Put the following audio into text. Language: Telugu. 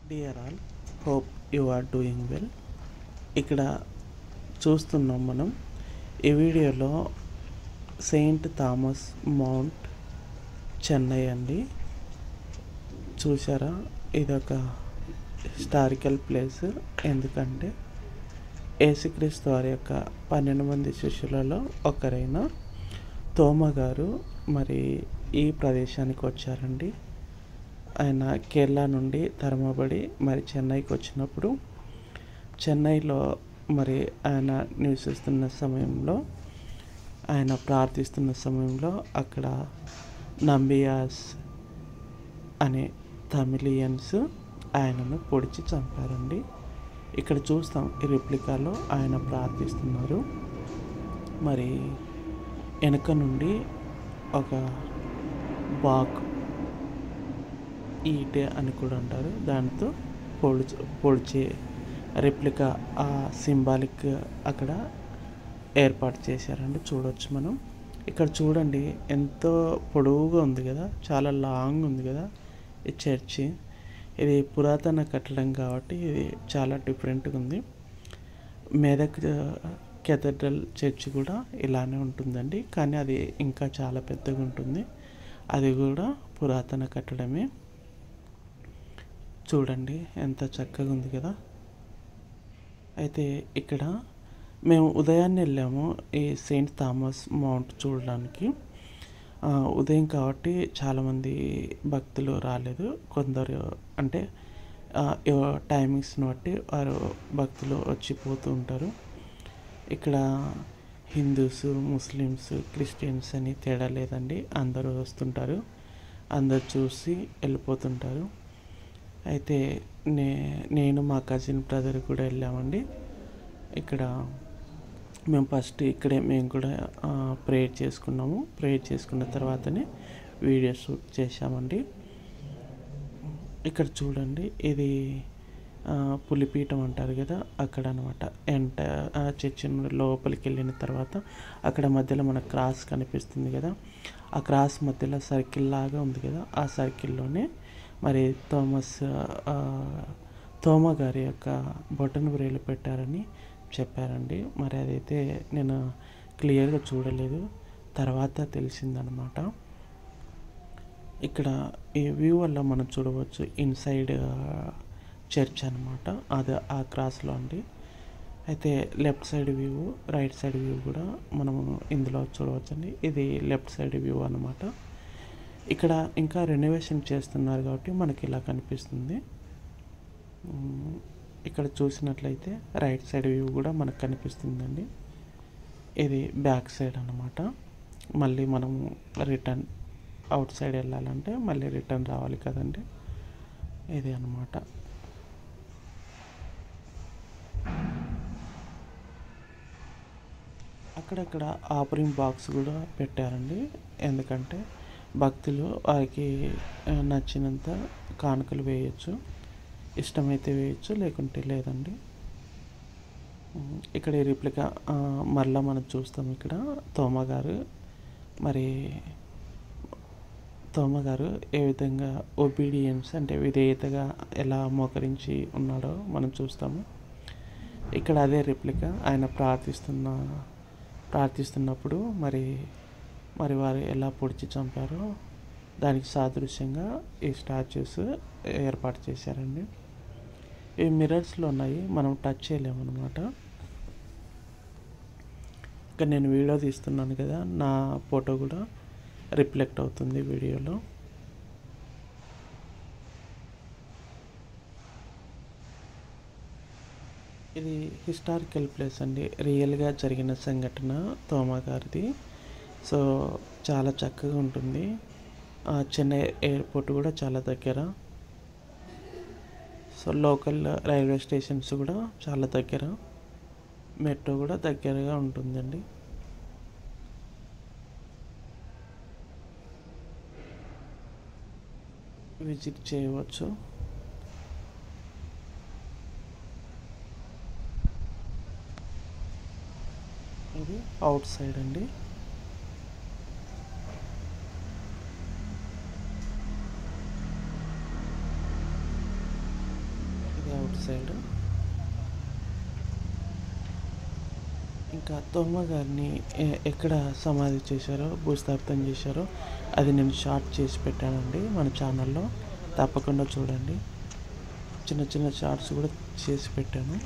Dear all, hope you are doing well. ఇక్కడ చూస్తున్నాం మనం ఈ వీడియోలో సెయింట్ థామస్ మౌంట్ చెన్నై అండి. చూసారా, ఇదొక హిస్టారికల్ ప్లేస్. ఎందుకంటే యేసుక్రీస్తు వారి యొక్క 12 మంది శిష్యులలో ఒకరైన తోమ గారు మరి ఈ ప్రదేశానికి వచ్చారండి. ఆయన కేరళ నుండి తరమబడి మరి చెన్నైకి వచ్చినప్పుడు, చెన్నైలో మరి ఆయన నివసిస్తున్న సమయంలో, ఆయన ప్రార్థిస్తున్న సమయంలో అక్కడ నంబియాస్ అనే తమిళియన్స్ ఆయనను పొడిచి చంపారండి. ఇక్కడ చూస్తాం, ఈ రిప్లికాలో ఆయన ప్రార్థిస్తున్నారు. మరి వెనక నుండి ఒక బాక్, ఈటె అని కూడా అంటారు, దాంతో పొడిచే రెప్లికా, ఆ సింబాలిక్ అక్కడ ఏర్పాటు చేశారండి. చూడవచ్చు మనం. ఇక్కడ చూడండి, ఎంతో పొడవుగా ఉంది కదా, చాలా లాంగ్ ఉంది కదా ఈ చర్చి. ఇది పురాతన కట్టడం కాబట్టి ఇది చాలా డిఫరెంట్గా ఉంది. మెదక్ కేథడ్రల్ చర్చి కూడా ఇలానే ఉంటుందండి, కానీ అది ఇంకా చాలా పెద్దగా ఉంటుంది. అది కూడా పురాతన కట్టడమే. చూడండి ఎంత చక్కగా ఉంది కదా. అయితే ఇక్కడ మేము ఉదయాన్నే వెళ్ళాము ఈ సెయింట్ థామస్ మౌంట్ చూడడానికి. ఉదయం కాబట్టి చాలామంది భక్తులు రాలేదు. కొందరు అంటే టైమింగ్స్ని బట్టి వారు భక్తులు వచ్చిపోతూ ఉంటారు. ఇక్కడ హిందూస్, ముస్లిమ్స్, క్రిస్టియన్స్ అని తేడా లేదండి, అందరూ వస్తుంటారు, అందరు చూసి వెళ్ళిపోతుంటారు. అయితే నేను మా కజిన్ బ్రదర్ కూడా వెళ్ళామండి. ఇక్కడ మేము ఫస్ట్ ఇక్కడే మేము కూడా ప్రేయర్ చేసుకున్నాము. ప్రేయర్ చేసుకున్న తర్వాతనే వీడియో షూట్ చేశామండి. ఇక్కడ చూడండి, ఇది పులిపీఠం అంటారు కదా, అక్కడ అనమాట. చర్చి లోపలికి వెళ్ళిన తర్వాత అక్కడ మధ్యలో మనకు క్రాస్ కనిపిస్తుంది కదా, ఆ క్రాస్ మధ్యలో సర్కిల్ లాగా ఉంది కదా, ఆ సర్కిల్లోనే మరి తోమ గారి యొక్క బొటన వ్రేలు పెట్టారని చెప్పారండి. మరి అదైతే నేను క్లియర్గా చూడలేదు, తర్వాత తెలిసిందనమాట. ఇక్కడ ఈ వ్యూ వల్ల మనం చూడవచ్చు ఇన్సైడ్ చర్చ్ అనమాట, అది ఆ క్రాస్లో అండి. అయితే left side view, right side view కూడా మనము ఇందులో చూడవచ్చండి. ఇది లెఫ్ట్ సైడ్ వ్యూ అనమాట. ఇక్కడ ఇంకా రెనోవేషన్ చేస్తున్నారు కాబట్టి మనకి ఇలా కనిపిస్తుంది. ఇక్కడ చూసినట్లయితే రైట్ సైడ్ వ్యూ కూడా మనకు కనిపిస్తుందండి. ఇది బ్యాక్ సైడ్ అనమాట. మళ్ళీ మనము రిటర్న్ అవుట్ సైడ్ వెళ్ళాలంటే మళ్ళీ రిటర్న్ రావాలి కదండి. ఇది అనమాట. అక్కడక్కడ ఆఫరింగ్ బాక్స్ కూడా పెట్టారండి. ఎందుకంటే భక్తులు వారికి నచ్చినంత కానుకలు వేయచ్చు, ఇష్టమైతే వేయచ్చు, లేకుంటే లేదండి. ఇక్కడ ఈ రిప్లికా మరలా మనం చూస్తాం. ఇక్కడ తోమ గారు ఏ విధంగా ఒబీడియన్స్ అంటే విధేయతగా ఎలా మోకరించి ఉన్నాడో మనం చూస్తాము. ఇక్కడ అదే రిప్లికా ఆయన ప్రార్థిస్తున్నప్పుడు మరి వారు ఎలా పొడిచి చంపారో దానికి సాదృశ్యంగా ఈ స్టాచ్యూస్ ఏర్పాటు చేశారండి. ఇవి మిర్రర్స్లో ఉన్నాయి, మనం టచ్ చేయలేమన్నమాట. ఇక్కడ నేను వీడియో తీస్తున్నాను కదా, నా ఫోటో కూడా రిఫ్లెక్ట్ అవుతుంది వీడియోలో. ఇది హిస్టారికల్ ప్లేస్ అండి, రియల్గా జరిగిన సంఘటన తోమ గారిది. సో చాలా చక్కగా ఉంటుంది. చెన్నై ఎయిర్పోర్ట్ కూడా చాలా దగ్గర. సో లోకల్ రైల్వే స్టేషన్స్ కూడా చాలా దగ్గర, మెట్రో కూడా దగ్గరగా ఉంటుందండి. విజిట్ చేయవచ్చు. ఇది అవుట్ సైడ్ అండి. సైడ్. ఇంకా తోమ గారిని ఎక్కడ సమాధి చేశారో, భూస్థాపితం చేశారో అది నేను షార్ట్ చేసి పెట్టానండి మన ఛానల్లో, తప్పకుండా చూడండి. చిన్న చిన్న షార్ట్స్ కూడా చేసి పెట్టాను.